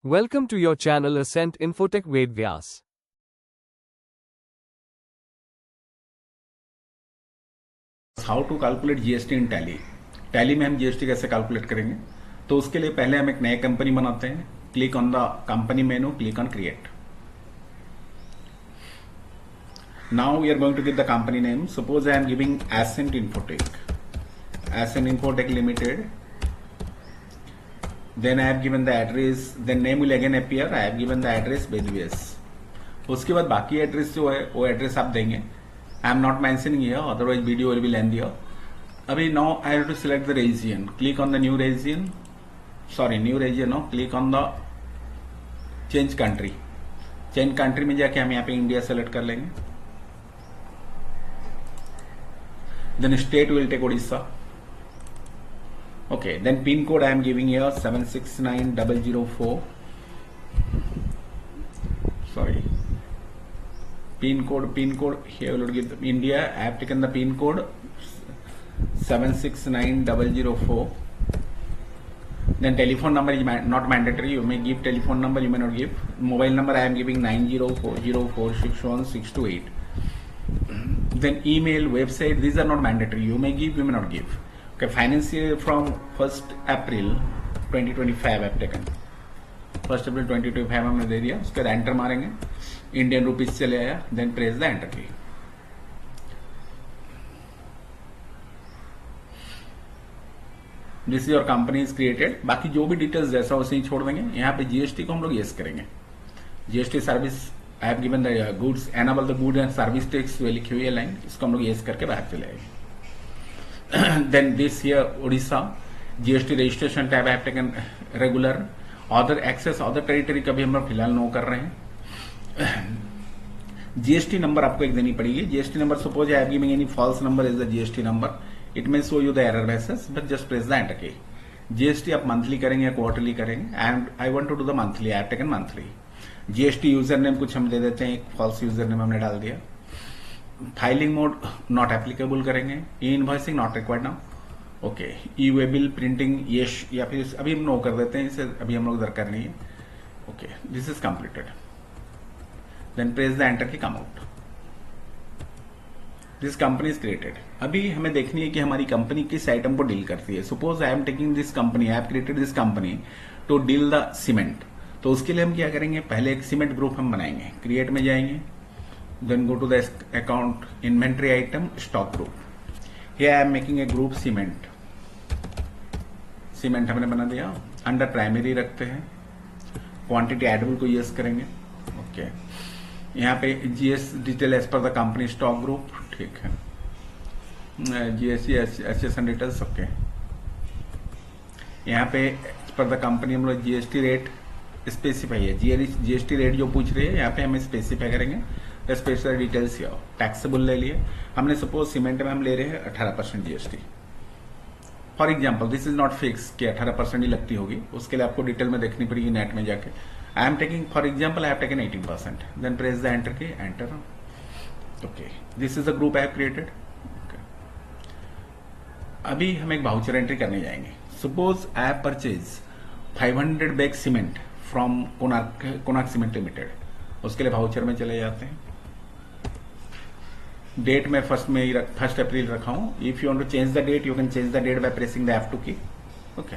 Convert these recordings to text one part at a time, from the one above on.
Welcome to your channel Ascent Infotech Ved Vyas. How to calculate GST in Tally. Tally में हम GST कैसे calculate करेंगे, तो उसके लिए पहले हम एक नए कंपनी बनाते हैं। Click on the company menu, click on create. Now we are going to give the company name. Suppose I am giving Ascent Infotech, Ascent Infotech limited. Then I have given the address, then name will again appear. I have given the address बेदवेस। उसके बाद बाकी address जो है वो address आप देंगे। I am not mentioning here, otherwise video will be lengthy here. अभी now I have to select the region. Click on the new region, sorry new region no, click on the change country. Change country में जाके हम यहाँ पे India select कर लेंगे। Then state will take Odisha. Okay, then pin code I am giving here 769004. Sorry, pin code here will give India. I have taken the pin code 769004. Then telephone number is not mandatory. You may give telephone number, you may not give. Mobile number I am giving 9040461628. Then email, website, these are not mandatory. You may give, you may not give. Okay, finance year from 1st April 2025 I have taken। 1st April 2025 हमने दे दिया। उसके बाद enter मारेंगे, Indian rupees चले आया। Then press the enter की। This your company is created. बाकी जो भी डिटेल्स जैसा वैसे ही छोड़ देंगे। यहाँ पे जीएसटी को हम लोग यस करेंगे। GST service I have given the goods, enable the good and service tax लिखी हुई है लाइन, इसको हम लोग यस करके बाहर चले आएंगे। Then this here Odisha GST registration tab I have taken regular। other access other territory का भी हम लोग फिलहाल नो कर रहे हैं। जीएसटी नंबर आपको एक देनी पड़ेगी। GST number suppose I have giving any false number is the GST number, it may show you the error message, but just press the enter key. GST आप मंथली करेंगे या क्वार्टरली करेंगे, and I want to do the monthly, I have taken monthly. GST user name कुछ हम दे देते हैं, एक false user name हमने डाल दिया। फाइलिंग मोड नॉट एप्लीकेबल करेंगे। E invoicing not required now. Okay, E way bill printing yes, या फिर अभी हम नो कर देते हैं, इसे अभी हम लोग दरकार नहीं है। Okay, this is completed. Then press the enter key, come out. This company is created. अभी हमें देखनी है कि हमारी कंपनी किस आइटम को डील करती है। Suppose I am taking this company, I have created this company to deal the cement. तो उसके लिए हम क्या करेंगे, पहले एक सीमेंट ग्रुप हम बनाएंगे। क्रिएट में जाएंगे, then go to the account, inventory item, stock group. Here I am making a group cement। Cement हमने बना दिया। अंडर प्राइमरी रखते हैं, क्वांटिटी एडेबल को यस करेंगे। ओके, यहाँ पे GS detail as per the company stock group, ठीक है। GST SSN details, okay. यहाँ पे एज पर द कंपनी हम लोग जीएसटी रेट स्पेसिफाई है। जीएसटी रेट जो पूछ रही है यहाँ पे हम स्पेसिफाई करेंगे। स्पेशल डिटेल्स या टैक्सेबल ले लिए हमने। सपोज सीमेंट में हम ले रहे हैं 18% GST for example. This is not fix कि 18% ही लगती होगी, उसके लिए आपको डिटेल में देखनी पड़ेगी नेट में जाके। I am taking for example, I have taken 18%। Then press the enter key, enter. Okay, this is the group I have created. अभी हम एक वाउचर एंट्री करने जाएंगे। Suppose I have purchase 500 bag cement from Konark cement limited. उसके लिए voucher में चले जाते हैं। डेट में 1 अप्रैल रखा हूं। If you want to change the date, you can change the date by pressing the F2 key. Okay,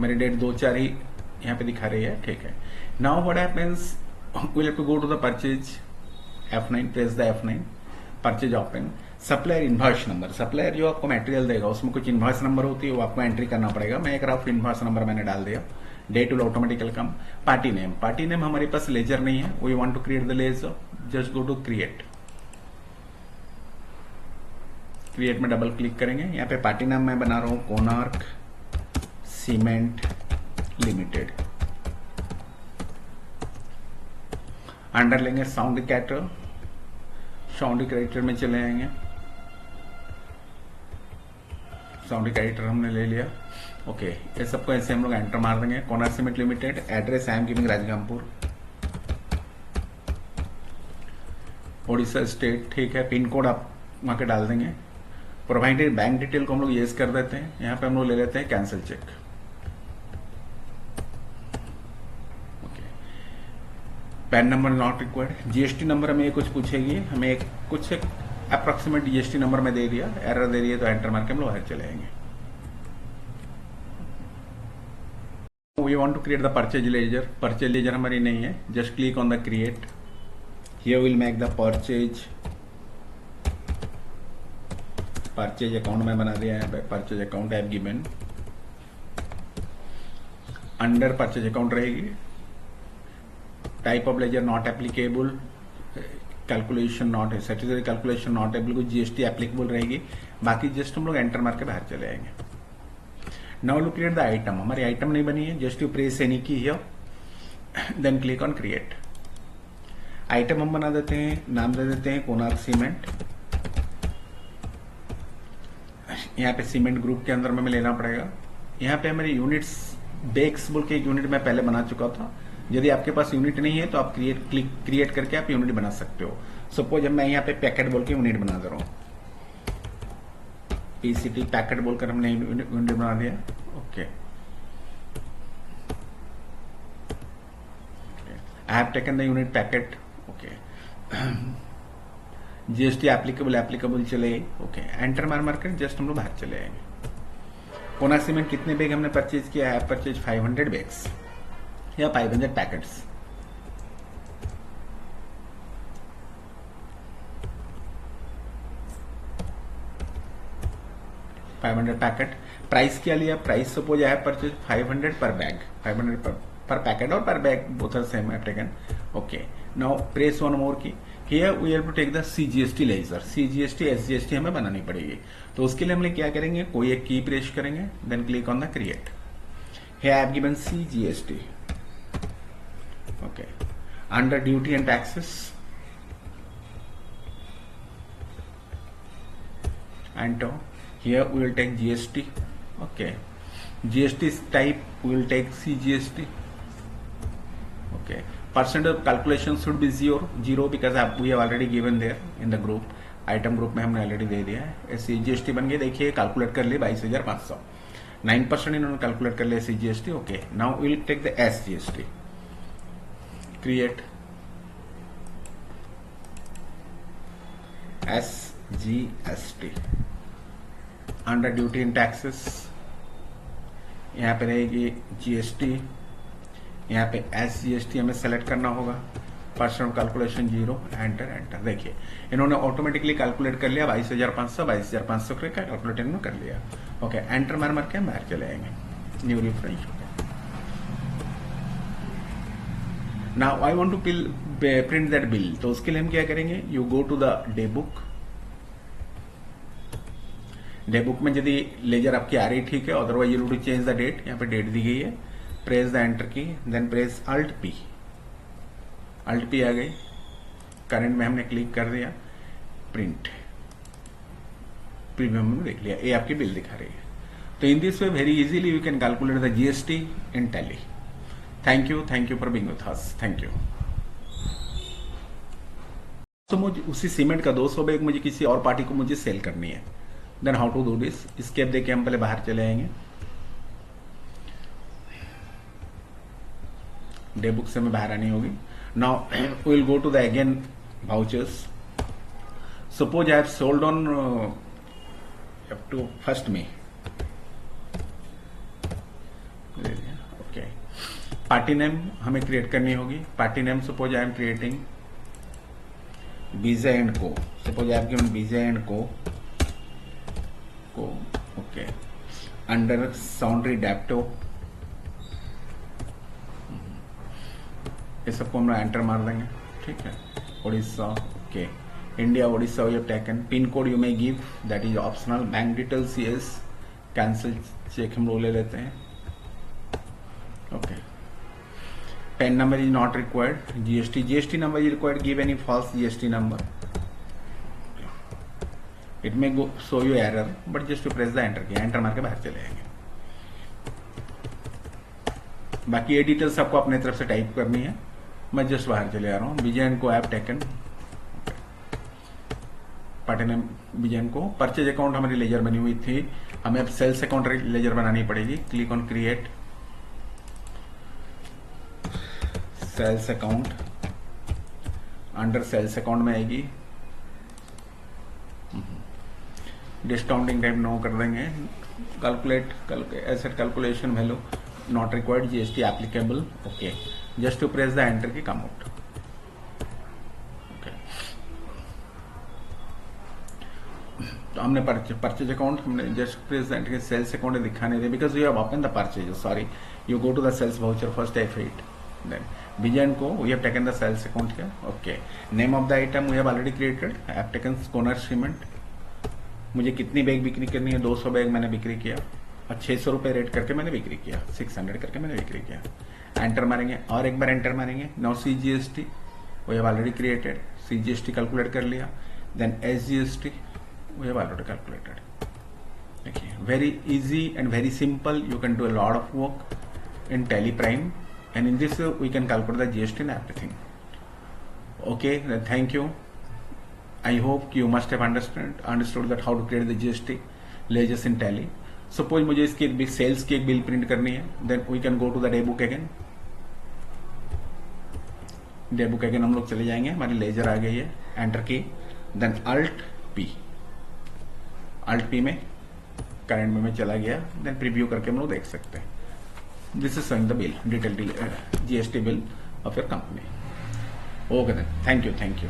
मेरी डेट 2/4 ही यहाँ पे दिखा रही है, ठीक है। Now what happens, we have to go to the purchase, F9, press the F9, purchase open. Supplier invoice number, supplier जो आपको मटेरियल देगा उसमें कुछ इनवॉइस नंबर होती है, वो आपको एंट्री करना पड़ेगा। मैं एक रफ इनवॉइस नंबर मैंने डाल दिया। Date will automatical come. Party name हमारे पास लेजर नहीं है, we want to create the ledger. Just go to create. Create में डबल क्लिक करेंगे। यहाँ पे पार्टी नाम मैं बना रहा हूं कोनार्क सीमेंट लिमिटेड। अंडर लेंगे साउंड कैरेक्टर, साउंड कैरेक्टर में चले आएंगे। साउंड कैरेक्टर हमने ले लिया। ओके, ये सबको ऐसे हम लोग एंटर मार देंगे। Konark cement limited, address I am giving Rajgangpur, Odisha state, ठीक है। पिन कोड आप वहां के डाल देंगे। प्रोवाइडेड बैंक डिटेल को हम लोग यस कर देते हैं। यहाँ पे हम लोग ले लेते हैं cancel cheque. Pan number not required. GST number हमें कुछ पूछेगी, हमें कुछ अप्रोक्सीमेट जीएसटी नंबर में दे दिया, एरर दे दिया तो एंटर मार के हम लोग बाहर चले आएंगे। We want to create the purchase ledger. Purchase ledger हमारी नहीं है, just click on the create. Here will make the purchase account में बना दिया है। Purchase account have given, under purchase account रहेगी। Type of ledger not applicable, calculation not है, statutory calculation not applicable, GST applicable रहेगी। बाकी just हम लोग एंटर मार के बाहर चले आएंगे। Now look create the item. हमारी आइटम नहीं बनी है, just you press any key here, then click on create. Item हम बना देते हैं, नाम दे देते हैं कोणार्क सीमेंट। यहाँ पे सीमेंट ग्रुप के अंदर में हमें लेना पड़ेगा। यहाँ पे हमारी यूनिट्स बेक्स बोल के एक यूनिट मैं पहले बना चुका था। यदि आपके पास यूनिट नहीं है तो आप क्रिएट करके आप यूनिट बना सकते हो। सपोज मैं यहाँ पे पैकेट बोल के यूनिट बना दे रहा हूँ, पीसीटी पैकेट बोलकर हमने यूनिट बना दिया। Okay, I have taken the unit packet. Okay, GST applicable चले। ओके, एंटर मार कर जस्ट हम लोग बाहर चले आएंगे। कोना सीमेंट कितने बैग हमने परचेज किया है? परचेज 500 बैग्स या 500 पैकेट्स। पैकेट। प्राइस क्या लिया? प्राइस सपोज है परचेज 500 पर बैग, 500 पर पैकेट और per bag both are same I taken. Okay, now press one more key. Here we have to take the CGST ledger. CGST SGST हमें बनानी पड़ेगी, तो उसके लिए हम क्या करेंगे, कोई एक की प्रेस करेंगे, then click on the create. Here I have given CGST. Okay, under duty and taxes enter. Here we will take GST. Okay, GST type we will take CGST. Okay, percent of calculation should be zero because we have already given there in the group, item group में हमने already दे दिया है। CGST बन गया, देखिए calculate कर लिए 22,500, 9% इन्होंने कैलकुलेट कर लिया CGST। Okay, now we will take the SGST। Create SGST under duty and taxes. यहाँ पे रहेगी जीएसटी, यहाँ पे SGST हमें सेलेक्ट करना होगा। Percent of calculation 0, enter. देखिए इन्होंने ऑटोमेटिकली कैलकुलेट कर लिया 22,500 का कैलकुलेट इन्होंने कर लिया। ओके, एंटर मार के बाहर चले आएंगे। New refresh. Now I want to print that bill, तो उसके लिए हम क्या करेंगे, you go to the day book. Day book में यदि लेजर आपकी आ रही ठीक है, otherwise you to change the date. यहाँ पे डेट दी गई है, press the enter key, then press alt P आ गई। करंट में हमने क्लिक कर दिया, प्रिंट प्रीमियम में देख लिया, ये आपकी बिल दिखा रही है। तो in this way very easily you can calculate the GST in tally. Thank you for being with us, thank you. तो मुझे उसी सीमेंट का 200 बैग मुझे किसी और पार्टी को मुझे सेल करनी है, then how to do this. Escape देके हम पहले बाहर चले आएंगे। डे बुक से हमें बाहर आनी होगी। Now we will go to the again vouchers. Suppose I have sold on up to 1 May. Okay, party name हमें क्रिएट करनी होगी। Party name suppose I am creating BJ and co. Suppose I have given BJ and co. Okay, under sundry डैप्टो, ये सबको हम enter मार देंगे। ठीक है, Orissa. Okay, India Orissa you have taken. Pin code you may give, that is optional. Bank details yes, cancel cheque हम लोग ले लेते हैं। Okay, PAN number is not required. GST number is required, give any false GST number. It may go show you error, but just to press the enter key, enter मार के बाहर चले जाएंगे। बाकी ये डिटेल्स आपको अपने तरफ से टाइप करनी है, मैं जस्ट बाहर चले आ रहा हूँ। विजयन को ऐप taken, party name Vijayan co. Purchase account हमारी लेजर बनी हुई थी, हमें अब सेल्स अकाउंट लेजर बनानी पड़ेगी। Click on create sales account. Under sales account में आएगी, डिस्काउंटिंग टाइप नो कर देंगे, calculate asset calculation value not required, GST applicable, okay, just to press the enter key come out. तो हमने purchase account हमने just press the enter के sales account दिखाने दे because you have open the purchase, sorry you go to the sales voucher first F8, then Vision को we have taken the sales account here, okay, name of the item we have already created, I have taken Skoner cement, मुझे कितनी bag बिक्री करनी है, 200 bag मैंने बिक्री किया और 600 रुपए रेट करके मैंने बिक्री किया, 600 करके मैंने बिक्री किया, एंटर मारेंगे और एक बार एंटर मारेंगे। Now CGST we have already created, CGST calculate कर लिया, then SGST we have already calculated, okay, very easy and very simple, you can do a lot of work in Tally Prime, and in this we can calculate the GST and everything. Okay, then thank you. I hope you must have understood that how to create the GST ledgers in Tally. Suppose मुझे इसकी एक sales की एक bill print करनी है, then we can go to the day book again. Day book again हम लोग चले जाएंगे, हमारी लेजर आ गई है, enter key, then Alt P में करंट में चला गया, देन प्रीव्यू करके हम लोग देख सकते हैं। This is showing the bill, detail GST bill of your company. Okay then, thank you.